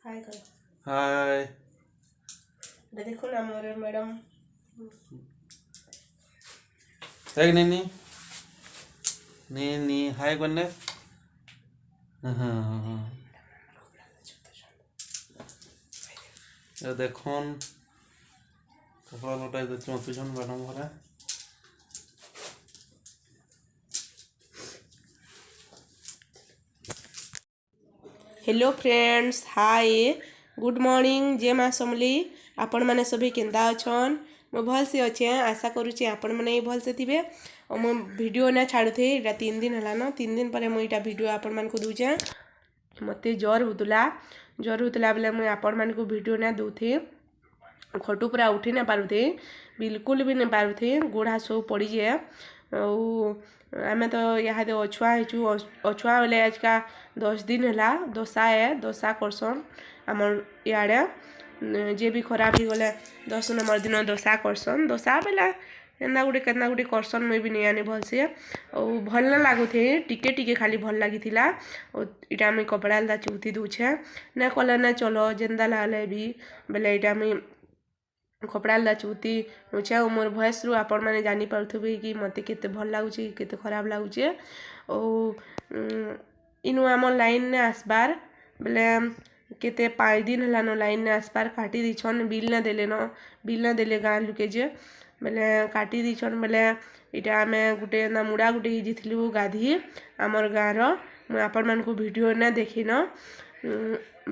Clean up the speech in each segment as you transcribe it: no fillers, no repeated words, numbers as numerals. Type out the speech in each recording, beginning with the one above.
हाय कर हाय देखो ना मोरे मैडम ಹೇಗೆ ನೀನು ನೀ ಹಾಯ್ ಬಂದೆ দেখুন কপড়া লটাই দিচ্ছি আমার পিছন ম্যাডাম ঘরে hello friends hi good morning जय माँ समली आपण मैंने सभी केंदा अछन मो भल से अच्छे आशा करुचे आपण मैंने भल से थे और मो वीडियो ना छाड़ुथे इटा 3 दिन है न 3 दिन पर मुझे वीडियो आपण मान को दूचे मत ज्वर होता बेले मुझे आपण मान को वीडियो ना दूथे खटू पूरा उठी ना पारुथे बिल्कुल भी नहीं पारुथे गोड़ हाथ सब पड़ी जाए आम तो यहाँ अछुआ अछुआ बोले आज का 10 दिन है दशा करसन आमर इे जे भी खराब ही गले 10 नंबर दिन दशा करसन दशा बेला एंदा गुटे केना गुटे करसन मुई भी नहीं आनी भल से और भल ना लगुथे टिके टिके खाली भल लगी इटा मुई कपड़ा ला चुती दूचे ना कले ना चलो जेंदा लाले भी बेले इटा मुई कपड़ा ला चुती नौचे और मोर भॉइस रु आपण मैंने जानी पारुथबे कि मते केते भल लागुचे केते खराब लागुचे और इनु आम लाइन ने आसबार बेले केते 5 दिन हलान लाइन ने आसबार काटी दीछन बिल ना देले गाँ लुके जे बेले काटी दीछन बेले इटा आम गुटे ना मुड़ा गुटे हिजिथिलु गाधी आमर गाँर मुझे आपण मान को वीडियो ना देखिन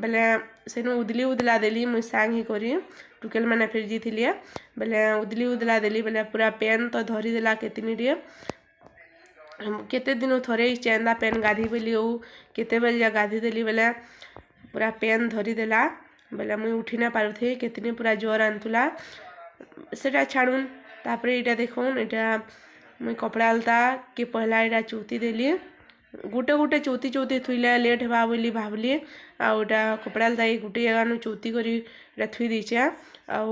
बेले सेनु उदला देली मुई सांग ही करी टुकेल मैंने फिर जीथिली बेले उदला देली बेले पूरा पेन तो धरी देला केते दिन थरे चेंदा पेन गाधी बेली हो केते बेले गाधी देली बेले पूरा पेन धरी देला बेले मुई उठी ना पारुथे केतनी पूरा जोर आनतुला सेटा छाड़ून तापरे इटा देखुन इटा मुई कपड़ा लता के पहला इटा चौती देली गुटे गुटे चौती थुईले लेट हेबा बोली भावली आउटा कपड़ा लता गुटे जगह चौती करी इटा थुई दीचे आउ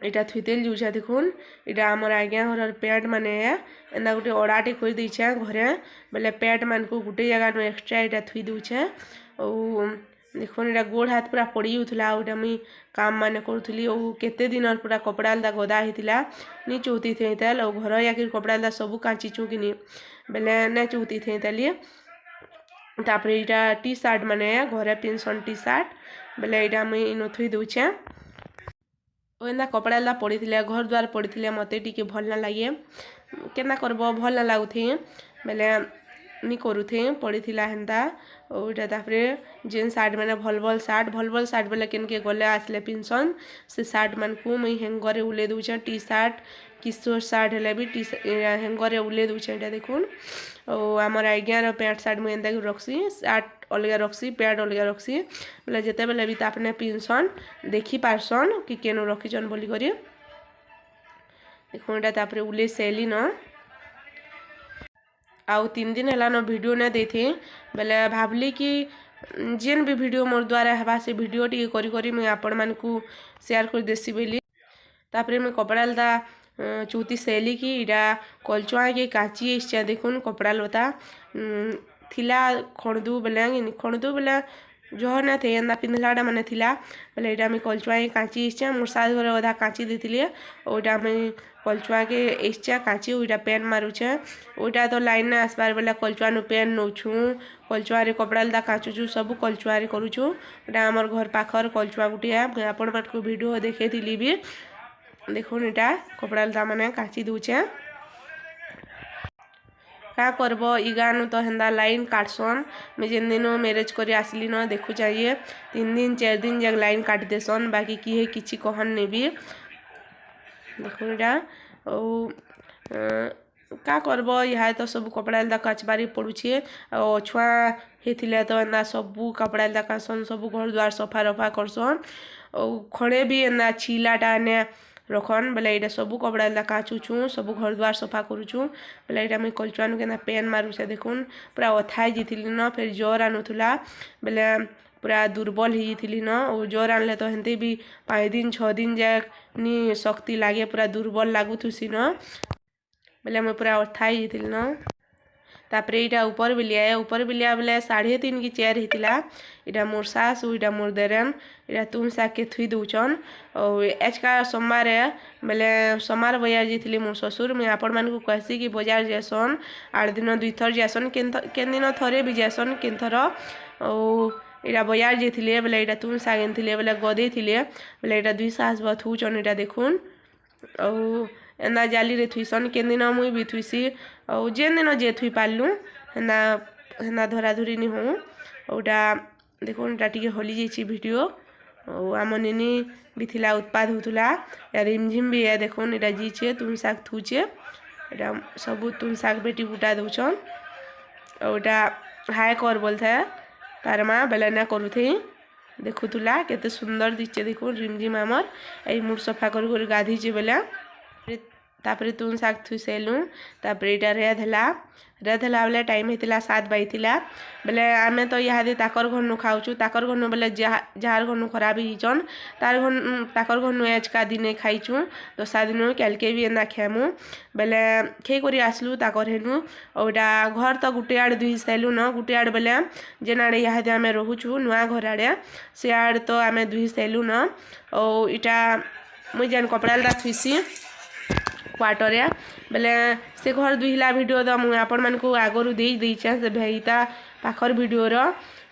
इटा थुईतेल जूछा देखुन इटा आमर आज्ञा घर पैंट माने एंदा गुटे अड़ाटे खोई दीछे घरे बेले पैंट मान को गुटे जगह एक्सट्रा इटा थुई दूचे और देखुन इटा गोड़ हाथ पूरा पड़ी उठला इटा मुई काम माने करूथली और केते दिन पूरा कपड़ा लता गदा होता नी चौती थे और घर याकिर कपड़ा लता सब काची चुकिनी बेले ना चौती थे तापरे इटा टी सार्ट माने घरे पिनसन टी सार्ट बेले इटा मुई इनो थुई दूचे एंदा कपड़ा ला पड़ी घर द्वार पड़ी मत टी भल ना लगे केना करब भल ना लगुथे बेले नी करुथे पड़ी हेन्ता और इटा तापरे जेन सार्ट मैंने भल सार्ट बेले केनके गले आसले पिनसन से सार्ट मान को मुई हेंगर उले दूचे टी सार्ट किशोर सार्ट हेले भी टी हेंगर उले दूचे इटा देखुन और आमर आज्ञार पैंट सार्ट मुई एंता रखसी सार्ट अलग रखसी पैंट अलग रखसी बोले जिते बेले भी तापने पिनसन देखी पारसन कि केनु रखीचन बोली करी देखो इटा तापरे उले सेली न आउ 3 दिन है वीडियो ना देथे बेले भावली कि जेन भी वीडियो मोर द्वारा हेबा से वीडियो टी करी करी मुई आपण मान को शेयर कर देसी बोली तापरे मैं कपड़ा लता चौती सेली कि इटा कलचुआ के काची इच्छा देखुन कपड़ा लता थिला खणदू बेले जह ना थे एंदा पिंधलाटा माने थिला बेले इटा मैं कलचुआ के काची इच्छा मोर सास घर अधा काची देथिली और इटा मैं कलचुआ के इच्छा काची इटा पेन मारुछे ओटा तो लाइन ने आसबार बेले कलचुआ नु पेन नौछु कलचुआ रे कपड़ा लता काचुछु सब कलचुआ रे करूछु इटा हमर घर पाखर कलचुआ गुटिया आपण मान को वीडियो देखेथिली भी देखुन इटा कपड़ा लता माने काची दूचे क्या करब इगानु तो हेन्दा लाइन काटसन मैं जेन दिन मैरेज करी आसली न देखु चाहिए 3 दिन 4 दिन जग लाइन काट देसन बाकी किए किछि कहन नहीं भी देखो इटा क्या करब यहाँ तो सब कपड़ा लता काचबारी पड़ुछे अछुआ होते तो एंदा सबू कपड़ा लता काटसन सब घर द्वार सफा रफा करसन और खड़े भी एंदा छिलाटा ने रखन बेले इटा सबू कपड़ा लता काचुछु सब घर द्वार सफा करुछु बेले इटा मुई कलचुआनु के पेन मारुछे देखुन पूरा अथाई जीथिली न फिर जोर आनुथुला बेले पूरा दुर्बल ही थी न और जोर आनले तो हेंते भी 5 दिन 6 दिन जाए नी शक्ति लागे पूरा दुर्बल लागुथुसी न बेले मुई पूरा अथाई जीथिली न तापर यहाँ ऊपर बिलिया बेले 3.5 की चेयर होता यहाँ मोर सास यहाँ मोर देरन यहाँ तुम साग के थुई दौन और एचका सोमवार बेले सोमवार बजार जाइली मोर ससुर मुझे आपण मानक कहसी कि बजार जासन 8 दिन 2 थर जासन के दिन थरे भी जासन के थर और यहाँ बजार जाइए बेले यहाँ तुम साग आनी बेले गदे बेले यहाँ 2 सास थुचन यहाँ देखुन और एना जाली रे थुईसन के दिन मुई भी थुईसी और जेन दिन जे थुई पारलु हेना हेना धरा धुरी नहीं हूँ और देखो टे हली जाइए वीडियो और आम निनी भी थिला उत्पाद होता रिमझिम भी है देखो यहाँ जीचे तुम साग थुचे यहाँ सब तुम साग बेटी बुटा दौन और हाय कर बोलता तार माँ बेले ना करुथे देखुला केते सुंदर दिचे देखो रिमझिम आमर यही मुड सफा कर गाधीचे बेले तापर तुम साग थुई सारूँ तापर यहाँ रेद है बेले टाइम होता 7 बजता बेले आमे तो यहाँ ताकर घर खाऊँ ताकर घर बेले जार घर खराब होचन तार घर ताकर घर एचका दिने खाईचु 10 दिन कैल के भी एना खेमु बेले खे कर आसलु ताकर हेनु और घर तो गुटे आड़ दुई सारूँ न गुटे आड़ बेले जेन आड़े यहाँ आम रोचु नुआ घर आड़े से आड़ तो आम दुई सारूँ न और इटा मुझे जेन कपड़ा लता थुईसी क्वार्टर बेले से घर दुहिला वीडियो तो मुझे आपण मानक आगरू देचे से भेईता पाखर वीडियोर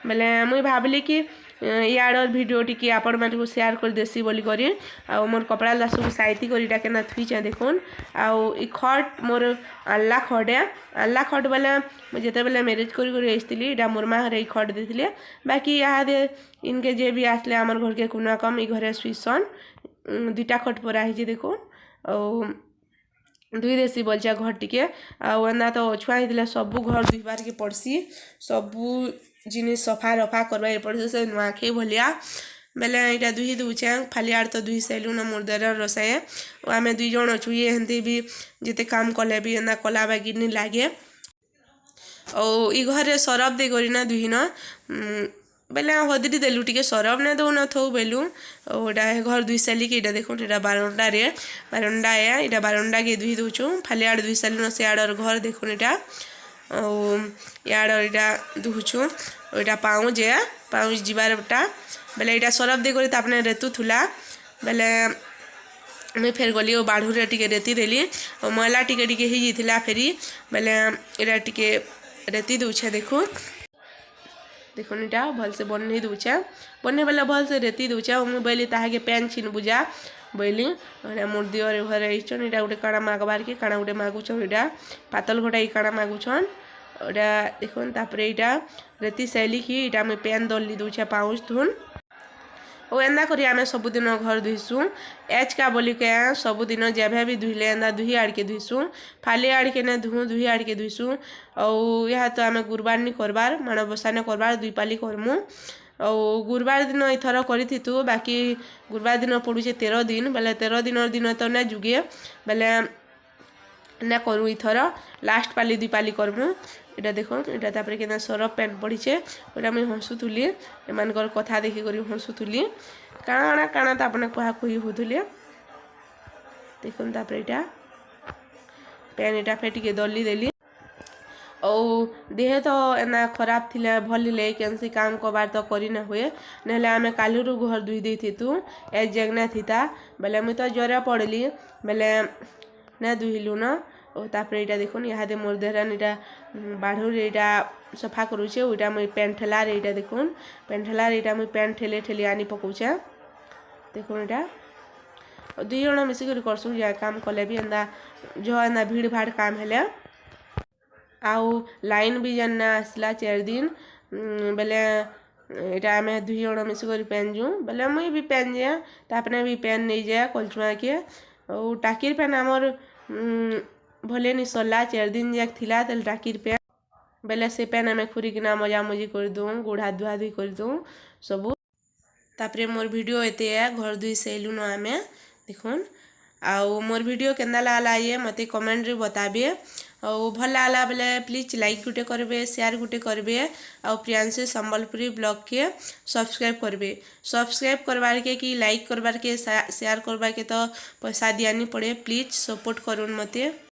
बेले मुई भाविली कि यार वीडियो टी आपण मानक शेयर कर देसी बोली करी आ मोर कपड़ा ला सब साइती करीटा केना थुईचे देखुन आउ ई खट मोर आल्ला खट बेले मुझे जिते बेले मैरिज करी इटा मोर माँ हरे खट देथिले बाकी यहाँ दे इनके जे भी आसले आमर घर के कुना कम ई घरे सुईसन 2टा खट परा है देखो और 2 देसी बलचा घर टिके आना तो छुआ होता सबू घर धुबार के पड़सी सबू जिनिस सफा रफा करवा पड़े से नुआखे भलिया बेले यहाँ दुही दूचे फाली आड़ तो दुही सारूँ न मोर देर रोसाए और आम 2 जन अच्छु ये हेंती भी जिते काम कले भी एना कला बागी नहीं लगे और ई घरे सरफ दे करना दुहीन बेले हदरी देलु टे सरफ नहीं दौन थो बेलु और घर दुई साली के इटा देखो यहाँ बारंडा है यहाँ बारंडा के दुही दूचु फाली आड़ दुई सालू न से आड़ घर देखो यहाँ और याड़ यहाँ दुहुचु और यहाँ पाउच जीवारटा बेले यहाँ सरफ दे कर आपने रेतु थुला बेले मुई फेर गली और बाढ़ूरे टे रेती देली और मैला टे ही जाता फेरी बेले यहाँ टे रेती दूचे देखो यहाँ भल से बन दूचे बने बेले भल से रेती दूचे और मुझे बोली ताके पैन छीन बुझा बोली मोर दिवर घर आईचन यहाँ गोटे काଣା मागबार के काଣା गोटे मागुछन यहाँ पातल घटा काଣା मागुछन यहाँ देखुन तापर यहाँ रेती सैली कि यहाँ मुझे पैन दली दूचे पाउच धुन और एंदा करी आमे सबुदिन घर धुईसु एचका बोली के सबुदिन जब भी धुईले एंदा दुही आड़ के धुईसु फाली आड़ के ने धुँ दुही आड़ के धुईसु और यहाँ तो आमे गुरुबार नहीं करबार माणबसा नहीं करबार 2 पाली करमु और गुरुबार दिन इथर करूँ बाकी गुरुबार दिन पड़ुचे 13 दिन बेले 13 दिन तो ना जुगे बेले ना करूँ इथर लास्ट पाली 2 पाली करमु इटा देखो इटा तापर के सरफ पैंट पड़ीचे वोटा मुझे हंसुली एम कथा देखिक हंसुली काଣା काଣା तो आपने कहा कही होते देखुन तापर इटा पैन इटा फेटिके दली देली और देह तो एना खराब थिला भल ले कैंसी काम कबार तो करी ना हुए नहले आमे कालू घर धुई दी थी तू ए जगना थीता बेले मुई तो ज्वर पड़ली बेले ना धुईलु न और तापर यहाँ देखुन यहाँ दे मोर देहरान यहाँ बाढ़ूर यहाँ सफा करुचे यहाँ मुई पैन ठेलार यहाँ देखुन पैन ठेलार यहाँ मुई पैन ठेले ठेली आनी पकाउचे देखुन यहाँ 2 जन मिसिक करसु या काम कले भी एंदा जो एंदा भीड़ भाड़ काम हेले आउ लाइन भी जाना आसला 4 दिन बेले यहाँ आम 2 जन मिसिक पेनजु बेले मुई भी पेन जाए तापने भी पेन नहीं जाए कलचुआ के और टाकिर पेन आमर भले नहीं सरला 4 दिन जाक थिला तेल टाकिर पेन बेले से पेन आम खुरिकिना मजा मजी कर दूँ गोड़ हाथ धुआ धुई कर दूँ सबू तापरे मोर वीडियो एते घर धुई सारूँ न आम देखुन आउ मोर वीडियो केन्दा लागला ये मते कमेंट रे बताबे और भल लागला बेले प्लीज लाइक गुटे करबे शेयर गुटे करबे और प्रियांशी संबलपुरी ब्लॉग के सब्सक्राइब करबे सब्सक्राइब करवार के कि लाइक करवार के शेयर करवार के तो पैसा दियानी पड़े प्लीज सपोर्ट करूँ मते।